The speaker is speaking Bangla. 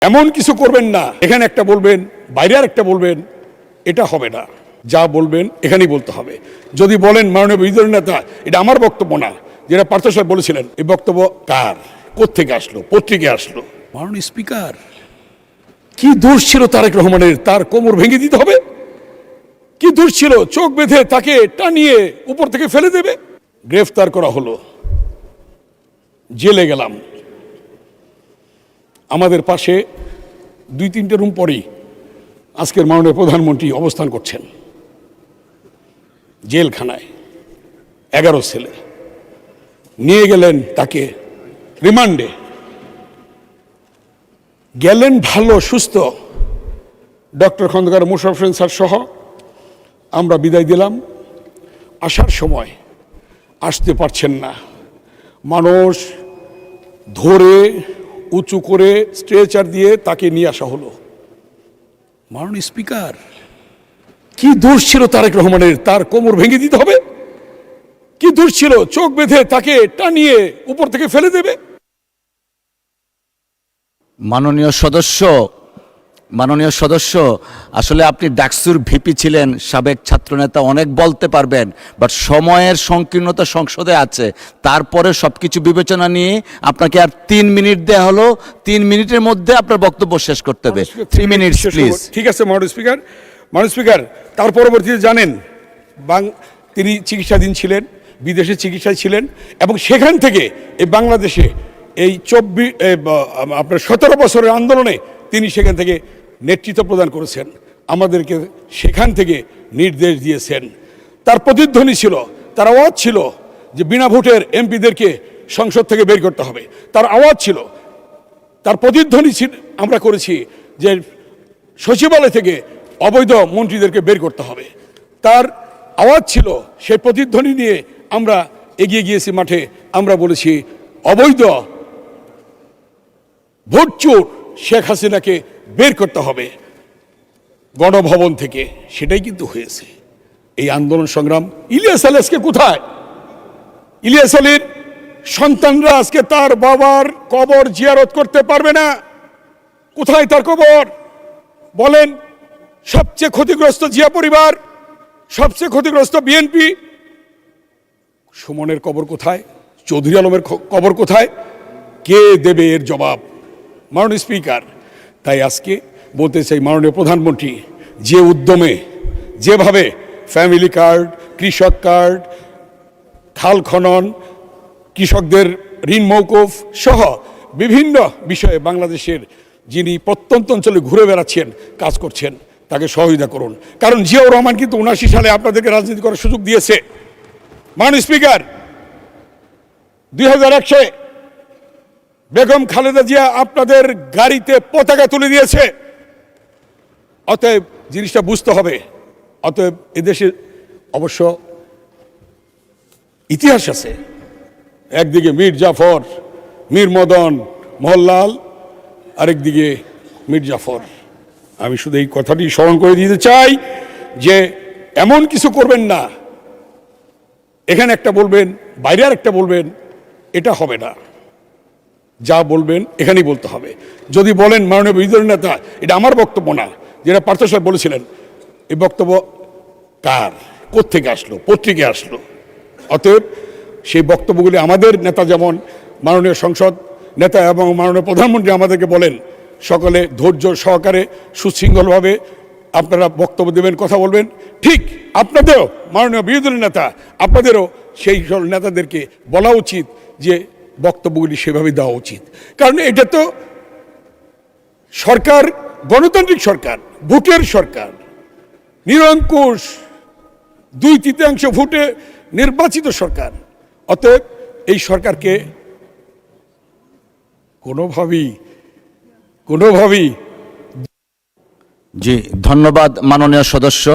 এমন কিছু করবেন না, এখানে একটা বলবেন বাইরে আর একটা বলবেন, এটা হবে না। যা বলবেন এখানেই বলতে হবে। যদি বলেন মাননীয় বিরোধী দলের নেতা, এটা আমার বক্তব্য না, যেটা পার্থ সাহেব বলেছিলেন, এই বক্তব্য কার, কোত্থেকে আসলো, পত্রিকায় আসলো? মাননীয় স্পিকার, কি দোষ ছিল তারেক রহমানের? তার কোমর ভেঙে দিতে হবে? কি দোষ ছিল চোখ বেঁধে তাকে টানিয়ে উপর থেকে ফেলে দেবে? গ্রেফতার করা হলো, জেলে গেলাম। আমাদের পাশে 2-3টে রুম পরেই আজকের মাননীয় প্রধানমন্ত্রী অবস্থান করছেন জেলখানায়। 11 ছেলে নিয়ে গেলেন তাকে রিমান্ডে। গেলেন ভালো সুস্থ, ডক্টর খন্দকার মোশাররফ হোসেন স্যার সহ আমরা বিদায় দিলাম। আসার সময় আসতে পারছেন না, মানুষ ধরে উঁচু করে স্ট্রেচার দিয়ে তাকে নিয়ে আসা হলো। মাননীয় স্পিকার, কি দোষ ছিল তারেক রহমানের? তার কোমর ভেঙে দিতে হবে? কি দোষ ছিল চোখ বেঁধে তাকে টানিয়ে উপর থেকে ফেলে দেবে? মাননীয় সদস্য, আসলে আপনি ডাকসুর ভিপি ছিলেন, সাবেক ছাত্রনেতা, অনেক বলতে পারবেন, বাট সময়ের সংকীর্ণতা সংসদে আছে। তারপরে সবকিছু বিবেচনা নিয়ে আপনাকে আর 3 মিনিট দেওয়া হলো। 3 মিনিটের মধ্যে আপনার বক্তব্য শেষ করতে হবে। 3 মিনিট প্লিজ। ঠিক আছে মাননীয় স্পিকার, তার পরবর্তীতে জানেন তিনি চিকিৎসাধীন ছিলেন, বিদেশে চিকিৎসায় ছিলেন, এবং সেখান থেকে এই বাংলাদেশে এই 17 বছরের আন্দোলনে তিনি সেখান থেকে নেতৃত্ব প্রদান করেছেন, আমাদেরকে সেখান থেকে নির্দেশ দিয়েছেন। তার প্রতিধ্বনি ছিল, তার আওয়াজ ছিল যে বিনা ভোটের এমপিদেরকে সংসদ থেকে বের করতে হবে। তার আওয়াজ ছিল, তার প্রতিধ্বনি ছিল, আমরা করেছি যে সচিবালয় থেকে অবৈধ মন্ত্রীদেরকে বের করতে হবে। তার আওয়াজ ছিল, সেই প্রতিধ্বনি নিয়ে আমরা এগিয়ে গিয়েছি মাঠে। আমরা বলেছি অবৈধ ভোটচোর শেখ হাসিনাকে বের করতে হবে গণভবন থেকে। সেটাই কিন্তু হয়েছে। এই আন্দোলন সংগ্রাম, ইলিয়াস আলী আজকে কোথায়? ইলিয়াস আলীর সন্তানরা আজকে তার বাবার কবর জিয়ারত করতে পারবে না। কোথায় তার কবর বলেন? সবচেয়ে ক্ষতিগ্রস্ত জিয়া পরিবার, সবচেয়ে ক্ষতিগ্রস্ত বিএনপি। সুমনের কবর কোথায়? চৌধুরী আলমের কবর কোথায়? কে দেবে এর জবাব? মাননীয় স্পিকার, তাই আজকে বলতে চাই, মাননীয় প্রধানমন্ত্রী যে উদ্যমে, যেভাবে ফ্যামিলি কার্ড, কৃষক কার্ড, খাল খনন, কৃষকদের ঋণ মৌকুফ সহ বিভিন্ন বিষয়ে বাংলাদেশের যিনি প্রত্যন্ত অঞ্চলে ঘুরে বেড়াচ্ছেন, কাজ করছেন, তাকে সহযোগিতা করুন। কারণ জিয়াউর রহমান কিন্তু 79 সালে আপনাদেরকে রাজনীতি করার সুযোগ দিয়েছে। মাননীয় স্পিকার, 2001 সালে বেগম খালেদা জিয়া আপনাদের গাড়িতে পতাকা তুলে দিয়েছে। অতএব জিনিসটা বুঝতে হবে। অতএব এদেশে অবশ্য ইতিহাস আছে। একদিকে মীর জাফর, মীর মদন, মোহনলাল, আরেকদিকে মীর জাফর। আমি শুধু এই কথাটি স্মরণ করে দিতে চাই যে এমন কিছু করবেন না, এখানে একটা বলবেন বাইরে আর একটা বলবেন, এটা হবে না। যা বলবেন এখানেই বলতে হবে। যদি বলেন মাননীয় বিরোধী দলের নেতা, এটা আমার বক্তব্য না, যেটা পার্থ সাহেব বলেছিলেন, এই বক্তব্য কার, কোত্থেকে আসলো, পত্রিকায় আসলো? অতএব সেই বক্তব্যগুলি আমাদের নেতা, যেমন মাননীয় সংসদ নেতা এবং মাননীয় প্রধানমন্ত্রী আমাদেরকে বলেন, সকলে ধৈর্য সহকারে সুশৃঙ্খলভাবে আপনারা বক্তব্য দেবেন, কথা বলবেন। ঠিক আপনাদেরও মাননীয় বিরোধী দলের নেতা, আপনাদেরও সেই সব নেতাদেরকে বলা উচিত যে বক্তব্যগুলি সেভাবে দেওয়া উচিত। কারণ এটা তো সরকার, গণতান্ত্রিক সরকার, ভোটের সরকার, নিরঙ্কুশ 2/3 ভোটে নির্বাচিত সরকার। অতএব এই সরকারকে কোনোভাবেই জি, ধন্যবাদ মাননীয় সদস্য।